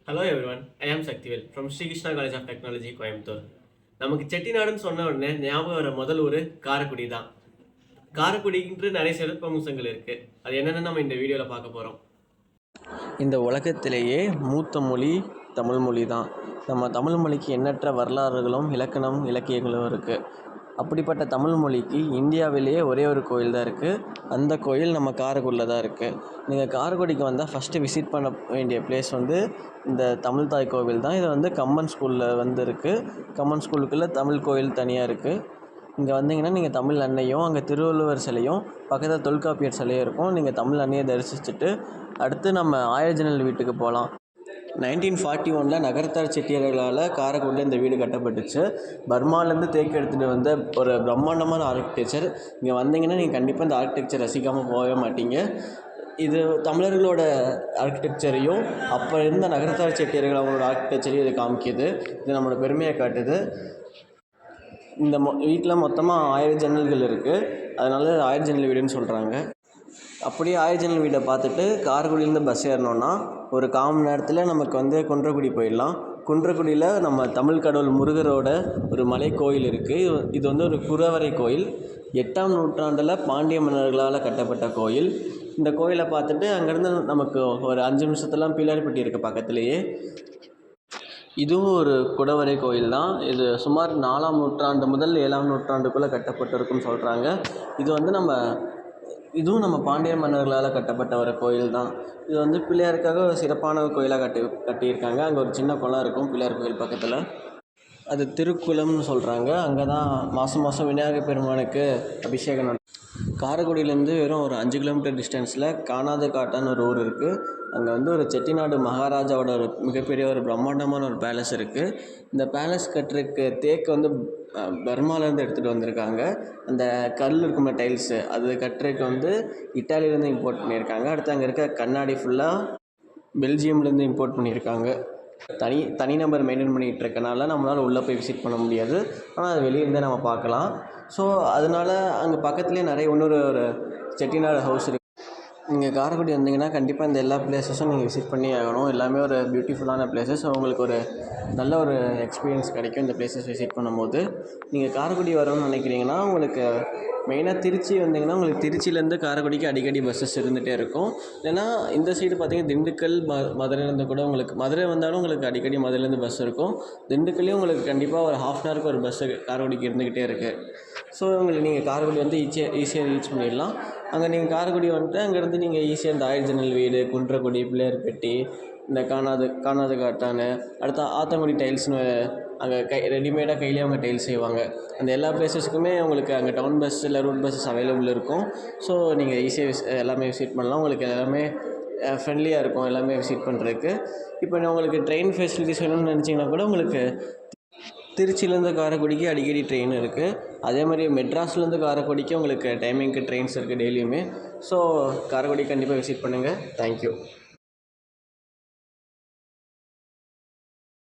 Hello everyone, I am Saktivel from Sri Krishna College of Technology, Coimbatore. நமக்கு செட்டிநாடுன்னு சொன்ன உடனே ஞாபகம் வர முதல் ஊர் காரைக்குடி தான். காரைக்குடிக்கு நிறைய சிறப்பம்சங்கள் இருக்கு. அது என்னென்னு நம்ம இந்த வீடியோவில் பார்க்க போகிறோம். இந்த உலகத்திலேயே மூத்த மொழி தமிழ் மொழி தான். நம்ம தமிழ் மொழிக்கு எண்ணற்ற வரலாறுகளும் இலக்கணம் இலக்கியங்களும் இருக்குது. அப்படிப்பட்ட தமிழ் மொழிக்கு இந்தியாவிலேயே ஒரே ஒரு கோயில் தான் இருக்குது. அந்த கோயில் நம்ம காரைக்குடியில் தான் இருக்குது. நீங்கள் காரைக்குடிக்கு வந்தால் ஃபஸ்ட்டு விசிட் பண்ண வேண்டிய பிளேஸ் இந்த தமிழ் தாய் கோவில் தான். இது கம்மன் ஸ்கூலில் இருக்குது. கம்மன் ஸ்கூலுக்குள்ளே தமிழ் கோயில் தனியாக இருக்குது. இங்கே வந்தீங்கன்னா நீங்கள் தமிழ் அன்னையும் அங்கே திருவள்ளுவர் சிலையும் பக்கத்தில் தொல்காப்பியர் சிலையும் இருக்கும். நீங்கள் தமிழ் அன்னையை தரிசிச்சுட்டு அடுத்து நம்ம ஆயர்ஜனல் வீட்டுக்கு போகலாம். 1941 நகரத்தார் செட்டியார்களால் காரைக்குடியில் இந்த வீடு கட்டப்பட்டுச்சு. பர்மாலேருந்து தேக்கு எடுத்துகிட்டு வந்த ஒரு பிரம்மாண்டமான ஆர்கிடெக்சர். இங்கே வந்தீங்கன்னா நீங்கள் கண்டிப்பாக இந்த ஆர்கிடெக்சர் ரசிக்காமல் போகவே மாட்டீங்க. இது தமிழர்களோட ஆர்கிடெக்சரையும் அப்போ இருந்த நகரத்தார் செட்டியார்கள் அவங்களோட ஆர்கிடெக்சரையும் இது காமிக்கிது. இது நம்மளோட பெருமையை காட்டுது. இந்த வீட்டில் மொத்தமாக 1000 ஜன்னல்கள் இருக்குது. அதனால 1000 ஜன்னல் வீடுன்னு சொல்கிறாங்க. அப்படியே 1000 ஜன்னல் வீட்டை பார்த்துட்டு காரைக்குடியிலேருந்து பஸ் ஏறினோன்னா ஒரு 1/4 மணி நேரத்தில் நமக்கு குன்றக்குடி போயிடலாம். குன்றக்குடியில் நம்ம தமிழ் கடவுள் முருகரோட ஒரு மலை கோயில் இருக்குது. இது ஒரு குறவரை கோயில். 8ஆம் நூற்றாண்டில் பாண்டிய மன்னர்களால் கட்டப்பட்ட கோயில். இந்த கோயிலை பார்த்துட்டு அங்கேருந்து நமக்கு ஒரு 5 நிமிஷத்துலாம் பிள்ளையார்பட்டி இருக்குது பக்கத்துலேயே. இதுவும் ஒரு குடவரை கோயில் தான். இது சுமார் 4ஆம் நூற்றாண்டு முதல் 7ஆம் நூற்றாண்டுக்குள்ளே கட்டப்பட்டிருக்குன்னு சொல்கிறாங்க. இதுவும் நம்ம பாண்டிய மன்னர்களால் கட்டப்பட்ட ஒரு கோயில் தான். இது பிள்ளையாருக்காக ஒரு சிறப்பான கோயிலாக கட்டியிருக்காங்க. அங்கே ஒரு சின்ன குளம் இருக்கும் பிள்ளையார் கோயில் பக்கத்தில். அது திருக்குளம்னு சொல்கிறாங்க. அங்கே தான் மாதம் விநாயகர் பெருமானுக்கு அபிஷேகம் நடக்கும். காரைக்குடியிலேருந்து வெறும் ஒரு 5 கிலோமீட்டர் டிஸ்டன்ஸில் காணாது காட்டான்னு ஒரு ஊர் இருக்குது. அங்கே ஒரு செட்டிநாடு மகாராஜாவோட ஒரு மிகப்பெரிய ஒரு பிரம்மாண்டமான ஒரு பேலஸ் இருக்குது. இந்த பேலஸ் கட்டுறதுக்கு தேக்கு பர்மாலேருந்து எடுத்துகிட்டு வந்திருக்காங்க. அந்த கல் இருக்குமே டைல்ஸு அது கட்டுறதுக்கு இட்டாலியிலேருந்து இம்போர்ட் பண்ணியிருக்காங்க. அடுத்து அங்கே இருக்க கண்ணாடி ஃபுல்லாக பெல்ஜியம்லேருந்து இம்போர்ட் பண்ணியிருக்காங்க. தனிநபர் மெயின்டைன் பண்ணிகிட்டு இருக்கனால நம்மளால் உள்ளே போய் விசிட் பண்ண முடியாது. ஆனால் அது வெளியிருந்தே நம்ம பார்க்கலாம். ஸோ அதனால் அங்கே பக்கத்துலேயே நிறைய இன்னொரு செட்டிநாடு ஹவுஸ் இருக்குது. நீங்கள் காரைக்குடி வந்தீங்கன்னா கண்டிப்பாக இந்த எல்லா பிளேஸஸும் நீங்கள் விசிட் பண்ணி ஆகணும். எல்லாமே ஒரு பியூட்டிஃபுல்லான பிளேஸஸ். உங்களுக்கு ஒரு நல்ல ஒரு எக்ஸ்பீரியன்ஸ் கிடைக்கும் இந்த பிளேஸஸ் விசிட் பண்ணும்போது. நீங்கள் காரைக்குடி வரணும்னு நினைக்கிறீங்கன்னா உங்களுக்கு மெயினாக திருச்சி வந்தீங்கன்னா உங்களுக்கு திருச்சியிலேருந்து காரைக்குடிக்கு அடிக்கடி பஸ்ஸஸ் இருந்துகிட்டே இருக்கும். இல்லைன்னா இந்த சைடு பார்த்தீங்கன்னா திண்டுக்கல் மதுரையிலேருந்து கூட மதுரை வந்தாலும் உங்களுக்கு அடிக்கடி மதுரையிலேருந்து பஸ் இருக்கும். திண்டுக்கல்லையும் உங்களுக்கு கண்டிப்பாக ஒரு 1/2 hourக்கு ஒரு பஸ்ஸு காரைக்குடிக்கு இருந்துக்கிட்டே இருக்குது. ஸோ நீங்கள் காரைக்குடி ஈஸியாக ரீச் பண்ணிடலாம். அங்கே நீங்கள் காரைக்குடி அங்கேருந்து நீங்கள் ஈஸியாக இந்த 1000 ஜன்னல் வீடு, குன்றக்குடி, பிள்ளையார்பட்டி, இந்த காணாது காட்டான்னு, அடுத்து ஆத்தங்குடி டைல்ஸ்னு அங்கே ரெடிமேடாக கையிலே அவங்க டைல்ஸ் செய்வாங்க. அந்த எல்லா பிளேஸஸ்க்குமே உங்களுக்கு அங்கே டவுன் பஸ் இல்லை ரூட் பஸ்ஸஸ் அவைலபிள் இருக்கும். ஸோ நீங்கள் ஈஸியாக எல்லாமே விசிட் பண்ணலாம். உங்களுக்கு எல்லாமே ஃப்ரெண்ட்லியாக இருக்கும் எல்லாமே விசிட் பண்ணுறதுக்கு. இப்போ உங்களுக்கு ட்ரெயின் ஃபெசிலிட்டிஸ் வேணும்னு நினச்சிங்கன்னா கூட உங்களுக்கு திருச்சியிலேருந்து காரைக்குடிக்கு அடிக்கடி ட்ரெயின் இருக்குது. அதே மாதிரி மெட்ராஸ்லேருந்து காரைக்குடிக்கு உங்களுக்கு டைமிங்க்கு ட்ரெயின்ஸ் இருக்குது டெய்லியுமே. ஸோ காரைக்குடி கண்டிப்பாக விசிட் பண்ணுங்கள். தேங்க்யூ.